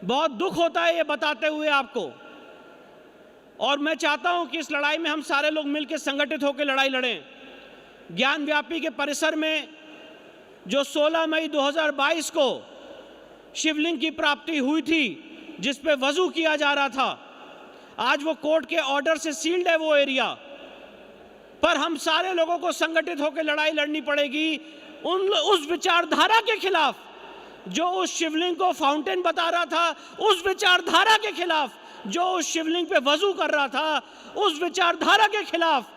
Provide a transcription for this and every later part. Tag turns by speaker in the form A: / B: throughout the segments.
A: बहुत दुख होता है ये बताते हुए आपको, और मैं चाहता हूं कि इस लड़ाई में हम सारे लोग मिलकर संगठित होकर लड़ाई लड़ें। ज्ञानव्यापी के परिसर में जो 16 मई 2022 को शिवलिंग की प्राप्ति हुई थी, जिस पे वजू किया जा रहा था, आज वो कोर्ट के ऑर्डर से सील्ड है वो एरिया। पर हम सारे लोगों को संगठित होकर लड़ाई लड़नी पड़ेगी उस विचारधारा के खिलाफ जो उस शिवलिंग को फाउंटेन बता रहा था, उस विचारधारा के खिलाफ जो उस शिवलिंग पे वजू कर रहा था, उस विचारधारा के खिलाफ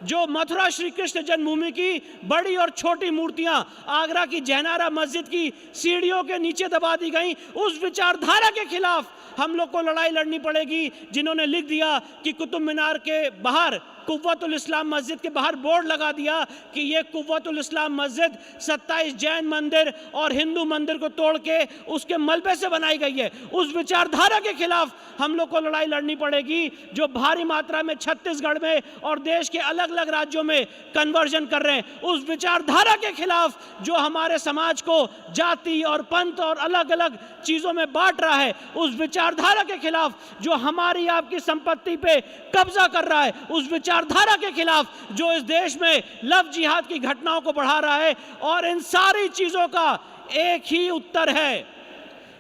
A: जो मथुरा श्री कृष्ण जन्मभूमि की बड़ी और छोटी मूर्तियां आगरा की जैनारा मस्जिद की सीढ़ियों के नीचे दबा दी गई, उस विचारधारा के खिलाफ हम लोग को लड़ाई लड़नी पड़ेगी। जिन्होंने लिख दिया कि कुतुब मीनार के बाहर, कुव्वतुल इस्लाम मस्जिद के बाहर बोर्ड लगा दिया कि ये कुव्वतुल इस्लाम मस्जिद 27 जैन मंदिर और हिंदू मंदिर को तोड़ के उसके मलबे से बनाई गई है, उस विचारधारा के खिलाफ हम लोग को लड़ाई लड़नी पड़ेगी। जो भारी मात्रा में छत्तीसगढ़ में और देश के अलग अलग राज्यों में कन्वर्जन कर रहे हैं, उस विचारधारा के खिलाफ जो हमारे समाज को जाति और पंथ और अलग अलग चीजों में बांट रहा है, उस विचारधारा के खिलाफ जो हमारी आपकी संपत्ति पे कब्जा कर रहा है, उस विचारधारा के खिलाफ जो इस देश में लव जिहाद की घटनाओं को बढ़ा रहा है। और इन सारी चीजों का एक ही उत्तर है,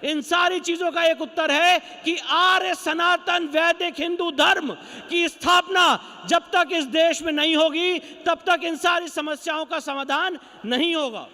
A: इन सारी चीजों का एक उत्तर है कि आर्य सनातन वैदिक हिंदू धर्म की स्थापना जब तक इस देश में नहीं होगी, तब तक इन सारी समस्याओं का समाधान नहीं होगा।